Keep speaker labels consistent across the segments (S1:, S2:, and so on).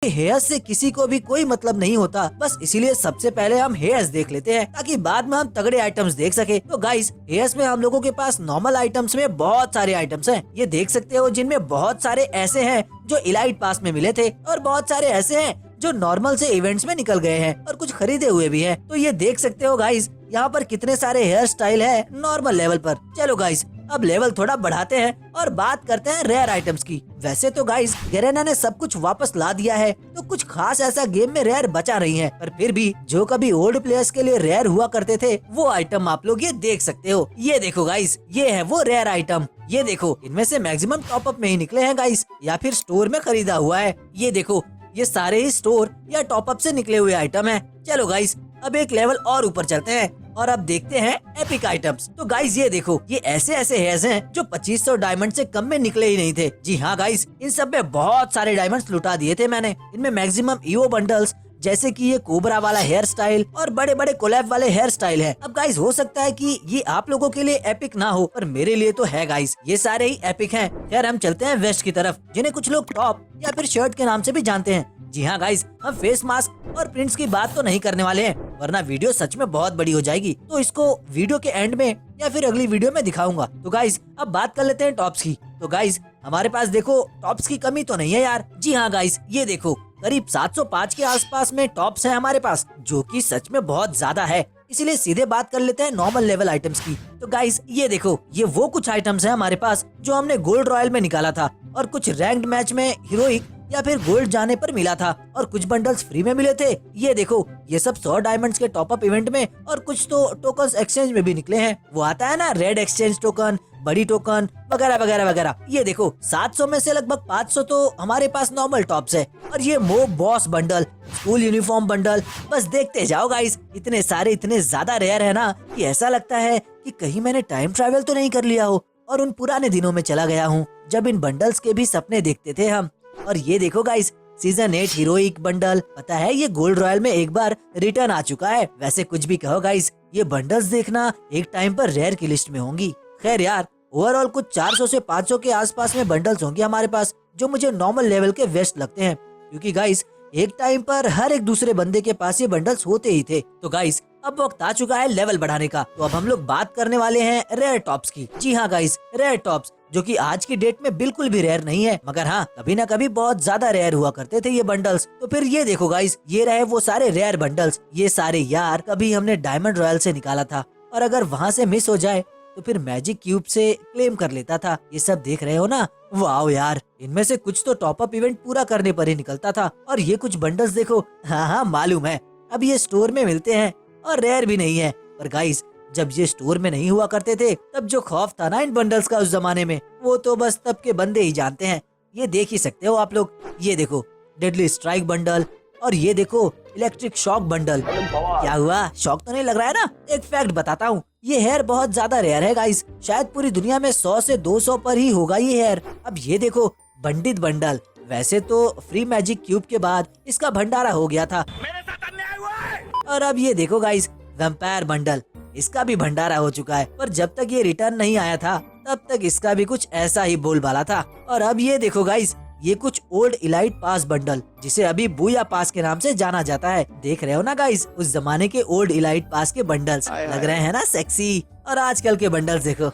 S1: Hairs से किसी को भी कोई मतलब नहीं होता, बस इसीलिए सबसे पहले हम हेयर्स देख लेते हैं ताकि बाद में हम तगड़े आइटम्स देख सके। तो गाइस, हेयर्स में हम लोगों के पास नॉर्मल आइटम्स में बहुत सारे आइटम्स हैं। ये देख सकते हो, जिनमें बहुत सारे ऐसे हैं जो इलाइट पास में मिले थे और बहुत सारे ऐसे हैं जो नॉर्मल से इवेंट्स में निकल गए हैं और कुछ खरीदे हुए भी हैं। तो ये देख सकते हो गाइस, यहाँ पर कितने सारे हेयर स्टाइल है नॉर्मल लेवल पर। चलो गाइस, अब लेवल थोड़ा बढ़ाते हैं और बात करते हैं रेयर आइटम्स की। वैसे तो गाइस, गैरेना ने सब कुछ वापस ला दिया है, तो कुछ खास ऐसा गेम में रेयर बचा नहीं है, पर फिर भी जो कभी ओल्ड प्लेयर्स के लिए रेयर हुआ करते थे वो आइटम आप लोग ये देख सकते हो। ये देखो गाइस, ये है वो रेयर आइटम। ये देखो, इनमें से मैक्सिमम टॉपअप में ही निकले हैं गाइस, या फिर स्टोर में खरीदा हुआ है। ये देखो, ये सारे ही स्टोर या टॉपअप से निकले हुए आइटम हैं। चलो गाइस, अब एक लेवल और ऊपर चलते हैं और अब देखते हैं एपिक आइटम्स। तो गाइस, ये देखो, ये ऐसे ऐसे हेयर्स हैं जो 2500 डायमंड से कम में निकले ही नहीं थे। जी हाँ गाइस, इन सब में बहुत सारे डायमंड्स लुटा दिए थे मैंने। इनमें मैक्सिमम ईओ बंडल्स, जैसे कि ये कोबरा वाला हेयर स्टाइल और बड़े बड़े कोलैब वाले हेयर स्टाइल है। अब गाइस, हो सकता है कि ये आप लोगों के लिए एपिक ना हो, पर मेरे लिए तो है गाइस, ये सारे ही एपिक हैं। खैर, हम चलते हैं वेस्ट की तरफ, जिन्हें कुछ लोग टॉप या फिर शर्ट के नाम से भी जानते हैं। जी हाँ गाइस, हम फेस मास्क और प्रिंट्स की बात तो नहीं करने वाले हैं, वरना वीडियो सच में बहुत बड़ी हो जाएगी। तो इसको वीडियो के एंड में या फिर अगली वीडियो में दिखाऊंगा। तो गाइस, अब बात कर लेते हैं टॉप्स की। तो गाइस, हमारे पास देखो, टॉप्स की कमी तो नहीं है यार। जी हाँ गाइस, ये देखो, करीब 705 के आसपास में टॉप्स है हमारे पास, जो कि सच में बहुत ज्यादा है। इसीलिए सीधे बात कर लेते हैं नॉर्मल लेवल आइटम्स की। तो गाइस, ये देखो, ये वो कुछ आइटम्स हैं हमारे पास जो हमने गोल्ड रॉयल में निकाला था, और कुछ रैंक्ड मैच में हीरोइक या फिर गोल्ड जाने पर मिला था, और कुछ बंडल्स फ्री में मिले थे। ये देखो, ये सब 100 डायमंड्स के टॉपअप इवेंट में, और कुछ तो टोकन्स एक्सचेंज में भी निकले हैं। वो आता है ना, रेड एक्सचेंज टोकन, बड़ी टोकन वगैरह वगैरह वगैरह। ये देखो, 700 में से लगभग 500 तो हमारे पास नॉर्मल टॉप्स है, और ये mob boss bundle, school uniform bundle, बस देखते जाओ गाइस, इतने सारे, इतने ज्यादा रेयर है ना कि ऐसा लगता है कि कहीं मैंने टाइम ट्रैवल तो नहीं कर लिया हो और उन पुराने दिनों में चला गया हूँ जब इन बंडल्स के भी सपने देखते थे हम। और ये देखो गाइस, सीजन 8 हीरोइक बंडल, पता है ये गोल्ड रॉयल में एक बार रिटर्न आ चुका है। वैसे कुछ भी कहो गाइस, ये बंडल्स देखना एक टाइम पर रेयर की लिस्ट में होंगी। खैर यार, ओवरऑल कुछ 400 से 500 के आसपास में बंडल्स होंगे हमारे पास, जो मुझे नॉर्मल लेवल के वेस्ट लगते हैं, क्योंकि गाइस एक टाइम पर हर एक दूसरे बंदे के पास ये बंडल्स होते ही थे। तो गाइस, अब वक्त आ चुका है लेवल बढ़ाने का। तो अब हम लोग बात करने वाले हैं रेयर टॉप्स की। जी हाँ गाइस, रेयर टॉप्स, जो कि आज की डेट में बिल्कुल भी रेयर नहीं है, मगर हाँ, कभी ना कभी बहुत ज्यादा रेयर हुआ करते थे ये बंडल्स। तो फिर ये देखो गाइस, ये रहे वो सारे रेयर बंडल्स। ये सारे यार कभी हमने डायमंड रॉयल से निकाला था, और अगर वहाँ से मिस हो जाए तो फिर मैजिक क्यूब से क्लेम कर लेता था। ये सब देख रहे हो ना, वाओ यार, इनमें से कुछ तो टॉपअप इवेंट पूरा करने पर ही निकलता था। और ये कुछ बंडल्स देखो, हाँ मालूम है, अब ये स्टोर में मिलते हैं और रेयर भी नहीं है। पर गाइस, जब ये स्टोर में नहीं हुआ करते थे, तब जो खौफ था ना इन बंडल्स का उस जमाने में, वो तो बस तब के बंदे ही जानते हैं। ये देख ही सकते हो आप लोग। ये देखो, डेडली स्ट्राइक बंडल, और ये देखो इलेक्ट्रिक शॉक बंडल। क्या हुआ, शॉक तो नहीं लग रहा है ना? एक फैक्ट बताता हूँ, ये हेयर बहुत ज्यादा रेयर है गाइस, शायद पूरी दुनिया में 100 से 200 पर ही होगा ये हेयर। अब ये देखो, पंडित बंडल, वैसे तो फ्री मैजिक क्यूब के बाद इसका भंडारा हो गया था,
S2: मेरे साथ अन्याय हुआ है।
S1: और अब ये देखो गाइस, वैम्पायर बंडल, इसका भी भंडारा हो चुका है। पर जब तक ये रिटर्न नहीं आया था, तब तक इसका भी कुछ ऐसा ही बोलबाला था। और अब ये देखो गाइस, ये कुछ ओल्ड इलाइट पास बंडल, जिसे अभी बूया पास के नाम से जाना जाता है। देख रहे हो ना गाइस, उस जमाने के ओल्ड इलाइट पास के बंडल्स लग रहे हैं ना सेक्सी। और आजकल के बंडल्स देखो,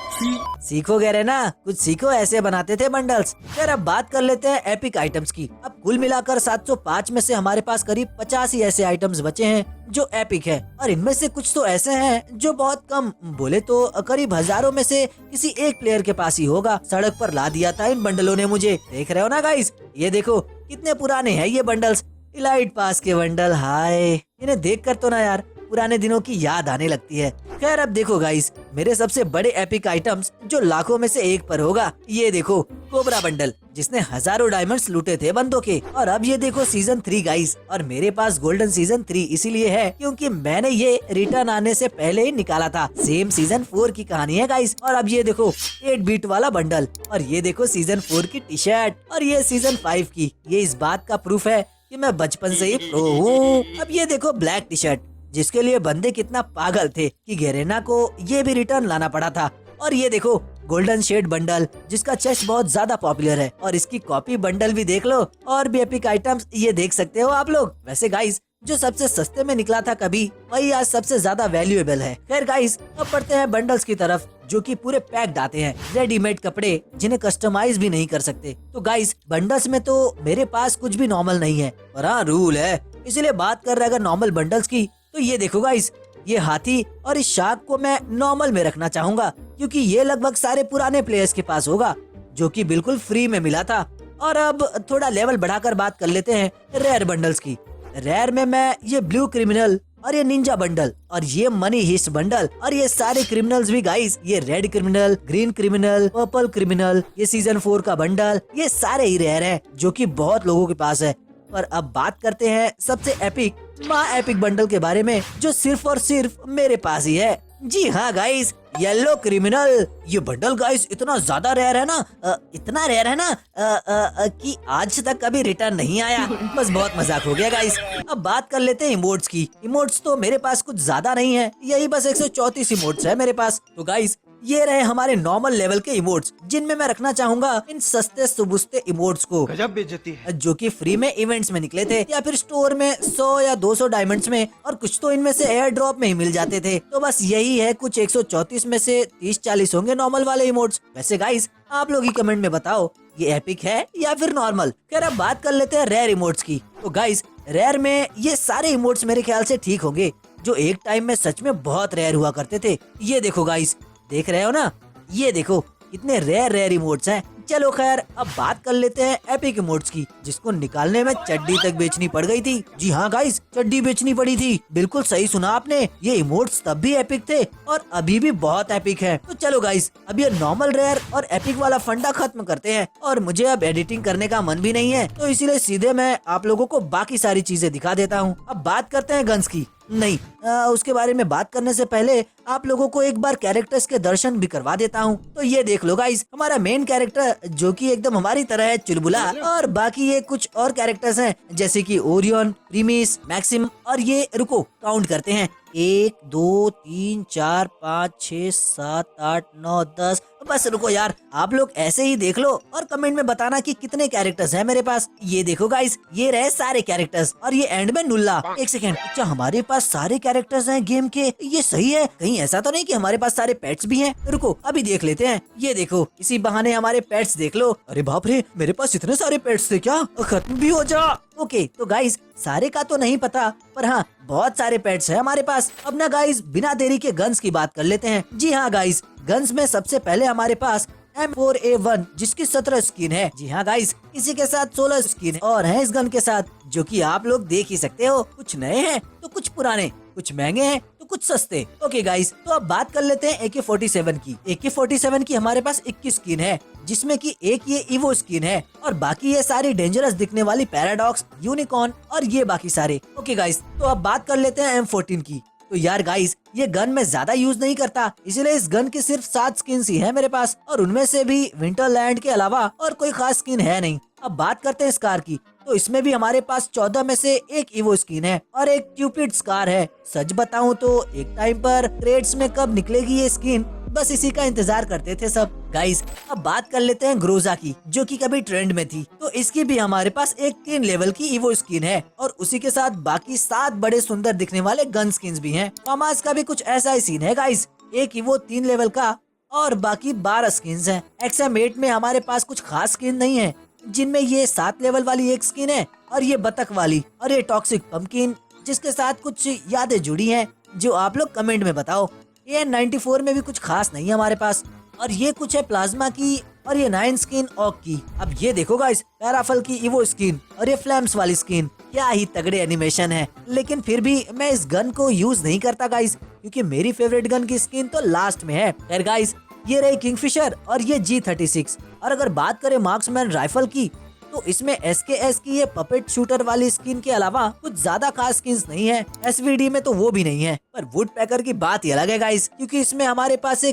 S1: सीखो गए ना, कुछ सीखो, ऐसे बनाते थे बंडल्स। फिर अब बात कर लेते हैं एपिक आइटम्स की। अब कुल मिलाकर 705 में से हमारे पास करीब 50 ही ऐसे आइटम्स बचे हैं जो एपिक है, और इनमें से कुछ तो ऐसे हैं जो बहुत कम, बोले तो करीब हजारों में से किसी एक प्लेयर के पास ही होगा। सड़क पर ला दिया था इन बंडलों ने मुझे। देख रहे हो ना गाइस, ये देखो कितने पुराने हैं ये बंडल्स, इलाइट पास के बंडल। हाय, इन्हें देखकर तो ना यार पुराने दिनों की याद आने लगती है। खैर, अब देखो गाइस, मेरे सबसे बड़े एपिक आइटम्स जो लाखों में से एक पर होगा। ये देखो कोबरा बंडल, जिसने हजारों डायमंड्स लूटे थे बंदों के। और अब ये देखो सीजन 3 गाइस, और मेरे पास गोल्डन सीजन 3 इसीलिए है क्योंकि मैंने ये रिटर्न आने से पहले ही निकाला था। सेम सीजन 4 की कहानी है गाइस। और अब ये देखो 8 बीट वाला बंडल, और ये देखो सीजन 4 की टी शर्ट, और ये सीजन 5 की। ये इस बात का प्रूफ है कि मैं बचपन से ही प्रो हूँ। अब ये देखो ब्लैक टी शर्ट, जिसके लिए बंदे कितना पागल थे कि गैरेना को ये भी रिटर्न लाना पड़ा था। और ये देखो गोल्डन शेड बंडल, जिसका चेस्ट बहुत ज्यादा पॉपुलर है, और इसकी कॉपी बंडल भी देख लो। और भी एपिक आइटम्स ये देख सकते हो आप लोग। वैसे गाइस, जो सबसे सस्ते में निकला था कभी, वही आज सबसे ज्यादा वैल्यूएबल है। खैर गाइस, अब बढ़ते हैं बंडल्स की तरफ, जो कि पूरे पैक्ड आते हैं, रेडीमेड कपड़े जिन्हें कस्टमाइज भी नहीं कर सकते। तो गाइस, बंडल्स में तो मेरे पास कुछ भी नॉर्मल नहीं है, पर हाँ रूल है, इसीलिए बात कर रहे अगर नॉर्मल बंडल्स की, तो ये देखो गाइस, ये हाथी और इस शार्क को मैं नॉर्मल में रखना चाहूंगा, क्योंकि ये लगभग सारे पुराने प्लेयर्स के पास होगा, जो कि बिल्कुल फ्री में मिला था। और अब थोड़ा लेवल बढ़ाकर बात कर लेते हैं रेयर बंडल्स की। रेयर में मैं ये ब्लू क्रिमिनल और ये निंजा बंडल और ये मनी हिस्ट बंडल और ये सारे क्रिमिनल्स भी गाइस, ये red criminal, green criminal, purple criminal, ये सीजन 4 का बंडल, ये सारे ही रेयर हैं, जो कि बहुत लोगों के पास है। पर अब बात करते हैं सबसे एपिक माँ एपिक बंडल के बारे में, जो सिर्फ और सिर्फ मेरे पास ही है। जी हाँ गाइस, येलो क्रिमिनल। ये बंडल गाइस इतना ज्यादा रेयर है ना, इतना रेयर है ना कि आज तक कभी रिटर्न नहीं आया। बस बहुत मजाक हो गया गाइस। अब बात कर लेते हैं इमोट्स की। इमोट्स तो मेरे पास कुछ ज्यादा नहीं है, यही बस 134 इमोट्स है मेरे पास। तो गाइस, ये रहे हमारे नॉर्मल लेवल के इमोट्स, जिनमें मैं रखना चाहूंगा इन सस्ते सुबुस्ते इमोट्स को,
S2: गजब बेइज्जती है,
S1: जो कि फ्री में इवेंट्स में निकले थे, या फिर स्टोर में 100 या 200 डायमंड्स में, और कुछ तो इनमें से एयर ड्रॉप में ही मिल जाते थे। तो बस यही है, कुछ 134 में से 30-40 होंगे नॉर्मल वाले इमोट्स। वैसे गाइस, आप लोग ही कमेंट में बताओ, ये एपिक है या फिर नॉर्मल। खैर, अब बात कर लेते हैं रेयर इमोट्स की। तो गाइस, रेयर में ये सारे इमोट्स मेरे ख्याल से ठीक होंगे, जो एक टाइम में सच में बहुत रेयर हुआ करते थे। ये देखो गाइस, देख रहे हो ना, ये देखो कितने रेयर इमोट्स हैं। चलो खैर, अब बात कर लेते हैं एपिक इमोट्स की, जिसको निकालने में चड्डी तक बेचनी पड़ गई थी। जी हाँ गाइस, चड्डी बेचनी पड़ी थी, बिल्कुल सही सुना आपने। ये इमोट्स तब भी एपिक थे और अभी भी बहुत एपिक है। तो चलो गाइस, अब ये नॉर्मल, रेयर और एपिक वाला फंडा खत्म करते हैं, और मुझे अब एडिटिंग करने का मन भी नहीं है, तो इसीलिए सीधे मैं आप लोगों को बाकी सारी चीजें दिखा देता हूँ। अब बात करते हैं गन्स की। नहीं, उसके बारे में बात करने से पहले आप लोगों को एक बार कैरेक्टर्स के दर्शन भी करवा देता हूँ। तो ये देख लो गाइस, हमारा मेन कैरेक्टर, जो कि एकदम हमारी तरह है, चुलबुला। और बाकी ये कुछ और कैरेक्टर्स हैं, जैसे कि ओरियन, प्रीमिस, मैक्सिम, और ये रुको काउंट करते हैं, 1 2 3 4 5 6 7 8 9 10। बस रुको यार, आप लोग ऐसे ही देख लो और कमेंट में बताना कि कितने कैरेक्टर्स हैं मेरे पास। ये देखो गाइस, ये रहे सारे कैरेक्टर्स, और ये एंड में नुल्ला। एक सेकेंड, अच्छा हमारे पास सारे कैरेक्टर्स हैं गेम के, ये सही है? कहीं ऐसा तो नहीं कि हमारे पास सारे पेट्स भी हैं? रुको अभी देख लेते हैं। ये देखो, इसी बहाने हमारे पेट्स देख लो। अरे बाप रे, मेरे पास इतने सारे पेट्स थे क्या? खत्म भी हो जा। ओके, तो गाइस, सारे का तो नहीं पता, पर हाँ बहुत सारे पेट्स हैं हमारे पास। अब ना गाइस, बिना देरी के गन्स की बात कर लेते हैं। जी हाँ गाइस, गन्स में सबसे पहले हमारे पास M4A1, जिसकी 17 स्किन है। जी हाँ गाइस, इसी के साथ 16 स्किन और हैं इस गन के साथ, जो कि आप लोग देख ही सकते हो। कुछ नए हैं तो कुछ पुराने, कुछ महंगे हैं तो कुछ सस्ते। ओके गाइस, तो अब बात कर लेते हैं AK-47 की। AK-47 की हमारे पास 21 स्किन है, जिसमें कि एक ये इवो स्किन है, और बाकी ये सारी डेंजरस दिखने वाली पैराडॉक्स, यूनिकॉर्न और ये बाकी सारे। ओके गाइस, तो अब बात कर लेते हैं M14 की। तो यार गाइस, ये गन मैं ज्यादा यूज नहीं करता, इसलिए इस गन की सिर्फ 7 स्किन्स ही है मेरे पास, और उनमें से भी विंटरलैंड के अलावा और कोई खास स्किन है नहीं। अब बात करते हैं स्कार की। तो इसमें भी हमारे पास 14 में से एक इवो स्किन है और एक क्यूपिड स्कार है। सच बताऊं तो एक टाइम पर क्रेट्स में कब निकलेगी ये स्किन, बस इसी का इंतजार करते थे सब। गाइस, अब बात कर लेते हैं ग्रोजा की, जो कि कभी ट्रेंड में थी। तो इसकी भी हमारे पास एक 3 लेवल की इवो स्किन है, और उसी के साथ बाकी 7 बड़े सुंदर दिखने वाले गन स्किन्स भी हैं। फामास का भी कुछ ऐसा ही सीन है गाइस, एक इवो 3 लेवल का और बाकी 12 स्किन्स हैं। XM8 में हमारे पास कुछ खास स्किन नहीं है, जिनमें ये 7 लेवल वाली एक स्किन है, और ये बतख वाली, और ये टॉक्सिक पंपकिन, जिसके साथ कुछ यादें जुड़ी हैं, जो आप लोग कमेंट में बताओ। AN94 में भी कुछ खास नहीं है हमारे पास, और ये कुछ है प्लाज्मा की, और ये 9 स्किन ऑक की। अब ये देखो गाइस, पैराफल की इवो स्किन और ये फ्लैम्स वाली स्किन, क्या ही तगड़े एनिमेशन है। लेकिन फिर भी मैं इस गन को यूज नहीं करता गाइस, क्योंकि मेरी फेवरेट गन की स्किन तो लास्ट में है। खैर गाइस, ये रही किंगफिशर और ये G36। और अगर बात करें मार्क्समैन राइफल की, तो इसमें SKS की ये पपेट शूटर वाली स्किन के अलावा कुछ ज्यादा खास स्किन्स नहीं है। SVD में तो वो भी नहीं है, पर वुड पैकर की बात ही अलग है गाइस, क्योंकि इसमें हमारे पास एक